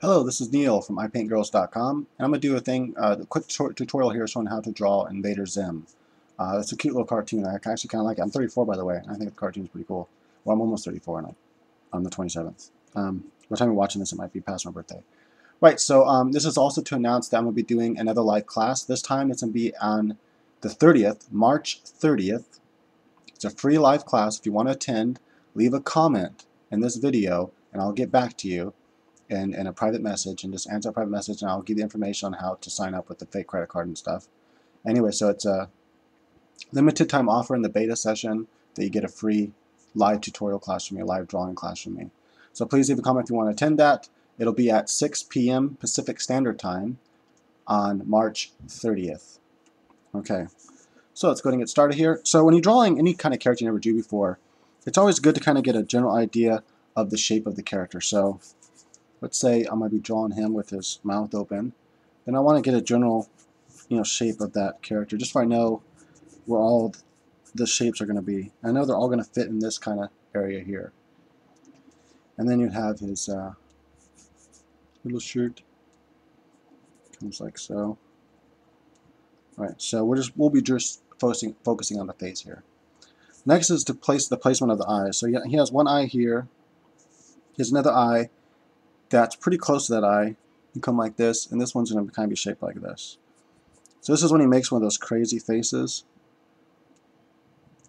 Hello, this is Neil from iPaintGirls.com, and I'm going to do a quick short tutorial here showing how to draw Invader Zim. It's a cute little cartoon. I actually kind of like it. I'm 34, by the way, and I think the cartoon's pretty cool. Well, I'm almost 34 on the 27th. By the time you're watching this, it might be past my birthday. Right, so this is also to announce that I'm going to be doing another live class. This time it's going to be on the 30th, March 30th. It's a free live class. If you want to attend, leave a comment in this video, and I'll get back to you in a private message, and just answer a private message, and I'll give you information on how to sign up with the fake credit card and stuff. Anyway, so it's a limited time offer in the beta session that you get a free live tutorial class from me, a live drawing class from me. So please leave a comment if you want to attend that. It'll be at 6 p.m. Pacific Standard Time on March 30th. Okay, so let's go ahead and get started here. So when you're drawing any kind of character you never drew before, it's always good to kind of get a general idea of the shape of the character. So let's say I'm going to be drawing him with his mouth open, then I want to get a general, shape of that character, just so I know where all the shapes are going to be. I know they're all going to fit in this kind of area here. And then you have his little shirt, comes like so. All right, so we'll be just focusing on the face here. Next is to place the placement of the eyes. So he has one eye here. He has another eye that's pretty close to that eye. You come like this, and this one's going to kind of be shaped like this. So this is when he makes one of those crazy faces,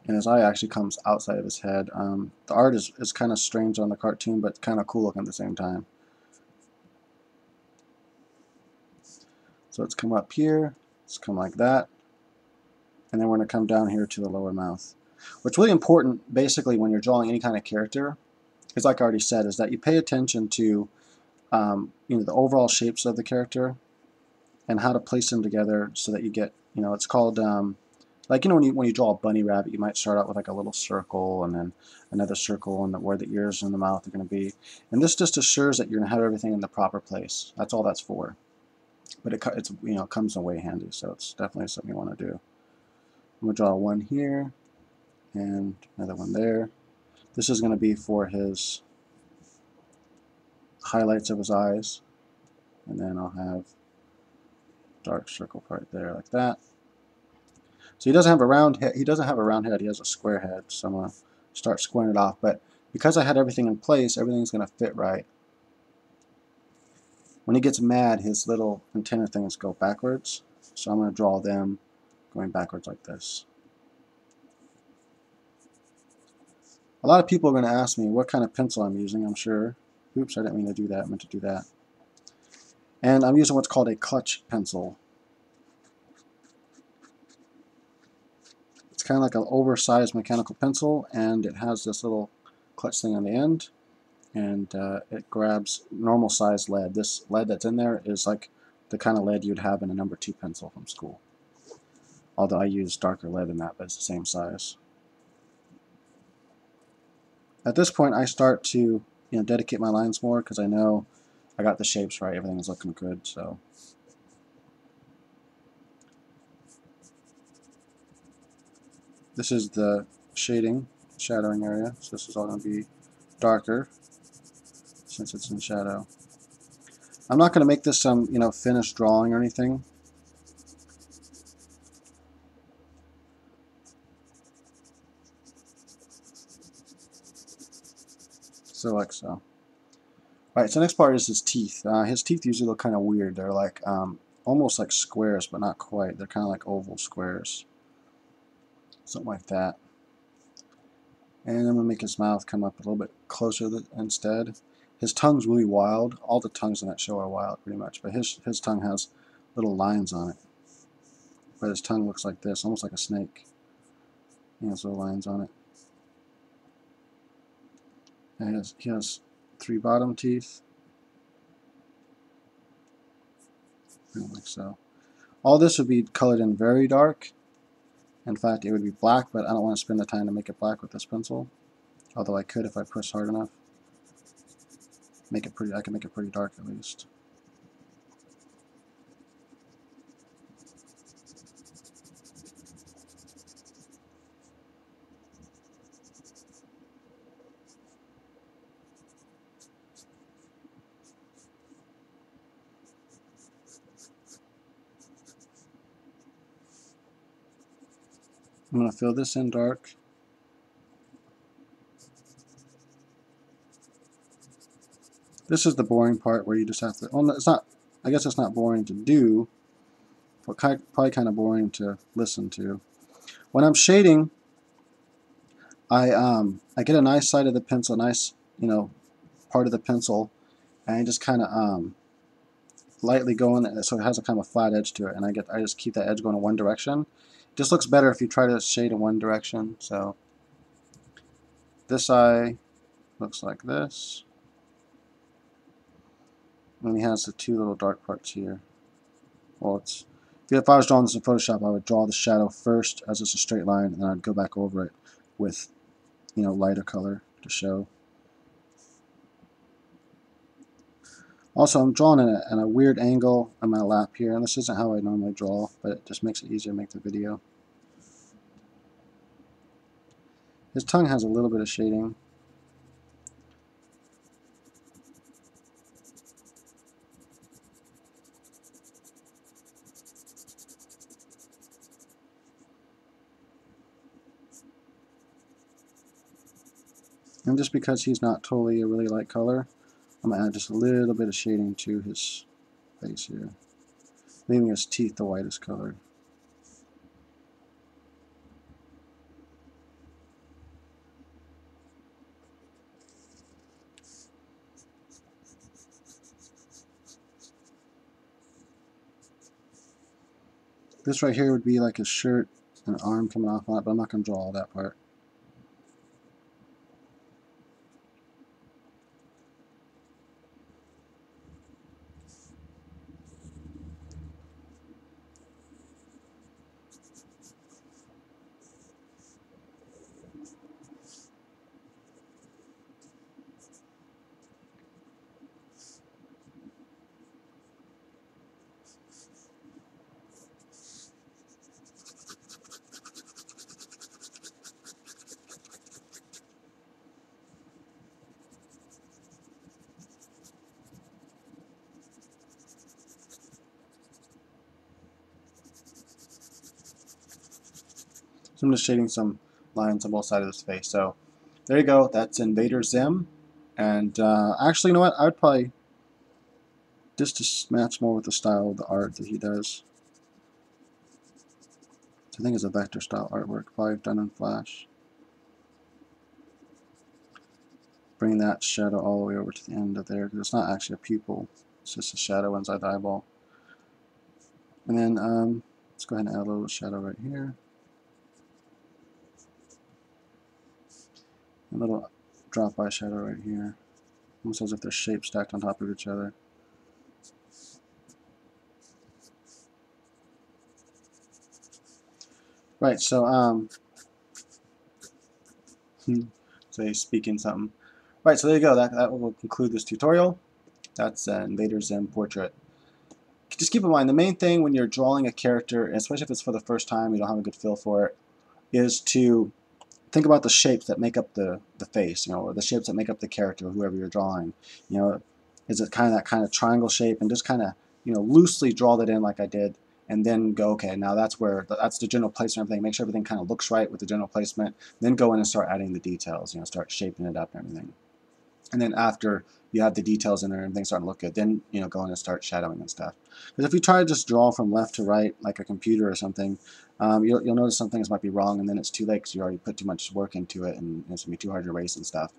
and his eye actually comes outside of his head. The art is kind of strange on the cartoon, but kind of cool looking at the same time. So let's come up here, let's come like that, and then we're going to come down here to the lower mouth. What's really important, basically, when you're drawing any kind of character, is like I already said, is that you pay attention to the overall shapes of the character and how to place them together so that you get, it's called, when you draw a bunny rabbit, you might start out with like a little circle and then another circle, and where the ears and the mouth are going to be. And this just assures that you're going to have everything in the proper place. That's all that's for. But it comes in way handy, so it's definitely something you want to do. I'm going to draw one here and another one there. This is going to be for his highlights of his eyes, and then I'll have dark circle right there like that. So he doesn't have a round head. He doesn't have a round head. He has a square head. So I'm going to start squaring it off. But because I had everything in place, everything's going to fit right. When he gets mad, his little antenna things go backwards. So I'm going to draw them going backwards like this. A lot of people are going to ask me what kind of pencil I'm using, I'm sure. Oops, I didn't mean to do that. I meant to do that. And I'm using what's called a clutch pencil. It's kind of like an oversized mechanical pencil, and it has this little clutch thing on the end, and it grabs normal size lead. This lead that's in there is like the kind of lead you'd have in a number 2 pencil from school. Although I use darker lead than that, but it's the same size. At this point, I start to dedicate my lines more because I know I got the shapes right. Everything's looking good. So this is the shadowing area. So this is all going to be darker since it's in shadow. I'm not going to make this some finished drawing or anything. So like so. Alright, so next part is his teeth. His teeth usually look kind of weird. They're like almost like squares, but not quite. They're kind of like oval squares. Something like that. And I'm going to make his mouth come up a little bit closer instead. His tongue's really wild. All the tongues in that show are wild pretty much, but his tongue has little lines on it. But his tongue looks like this, almost like a snake. He has little lines on it. And he has 3 bottom teeth. Like so. All this would be colored in very dark. In fact, it would be black, but I don't want to spend the time to make it black with this pencil. Although I could if I push hard enough. I can make it pretty dark at least. I'm going to fill this in dark. This is the boring part where you just have to, well, it's not, I guess it's not boring to do, but probably kind of boring to listen to. When I'm shading, I get a nice side of the pencil, nice, part of the pencil, and I just kind of lightly go in, so it has a kind of a flat edge to it, and I just keep that edge going in one direction. It just looks better if you try to shade in one direction. So this eye looks like this, and he has the two little dark parts here. Well, if I was drawing this in Photoshop, I would draw the shadow first as just a straight line, and then I'd go back over it with, lighter color to show. Also, I'm drawing in a weird angle on my lap here, and this isn't how I normally draw, but it just makes it easier to make the video. His tongue has a little bit of shading. And just because he's not totally a really light color, I'm going to add just a little bit of shading to his face here, leaving his teeth the whitest color. This right here would be like his shirt and an arm coming off on it, but I'm not going to draw all that part. So I'm just shading some lines on both sides of his face. So there you go. That's Invader Zim. And actually, you know what? I would probably just match more with the style of the art that he does. I think it's a vector style artwork, probably done in Flash. Bring that shadow all the way over to the end of there, because it's not actually a pupil. It's just a shadow inside the eyeball. And then let's go ahead and add a little shadow right here. A little drop eyeshadow right here. Almost as if they're shapes stacked on top of each other. Right, so so he's speaking something. Right, so there you go. That will conclude this tutorial. That's Invader Zim portrait. Just keep in mind, the main thing when you're drawing a character, especially if it's for the first time, you don't have a good feel for it, is to think about the shapes that make up the face, or the shapes that make up the character, whoever you're drawing. Is it kind of that kind of triangle shape, and just kind of, loosely draw that in like I did, and then go, okay, now that's the general placement of everything. Make sure everything kind of looks right with the general placement. Then go in and start adding the details, start shaping it up and everything. And then after you have the details in there and everything's starting to look good, then go in and start shadowing and stuff. Because if you try to just draw from left to right like a computer or something, you'll notice some things might be wrong, and then it's too late because you already put too much work into it, and it's going to be too hard to erase and stuff.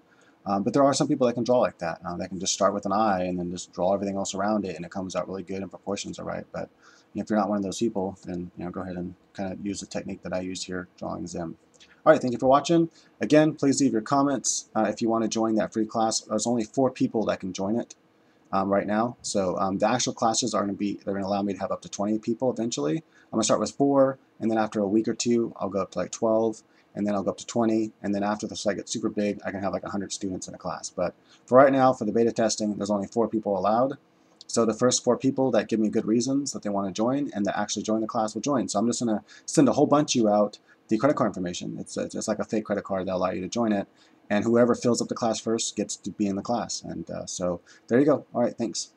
But there are some people that can draw like that. They can just start with an eye and then just draw everything else around it, and it comes out really good and proportions are right. But if you're not one of those people, then go ahead and kind of use the technique that I use here, drawing Zim. All right, thank you for watching. Again, please leave your comments if you want to join that free class. There's only 4 people that can join it right now. So the actual classes are going to allow me to have up to 20 people eventually. I'm going to start with 4, and then after a week or 2, I'll go up to like 12, and then I'll go up to 20, and then after this, I get super big, I can have like 100 students in a class. But for right now, for the beta testing, there's only 4 people allowed. So the first 4 people that give me good reasons that they want to join and that actually join the class will join. So I'm just going to send a whole bunch of you out the credit card information. It's like a fake credit card that allow you to join it, and whoever fills up the class first gets to be in the class. And so there you go. All right, thanks.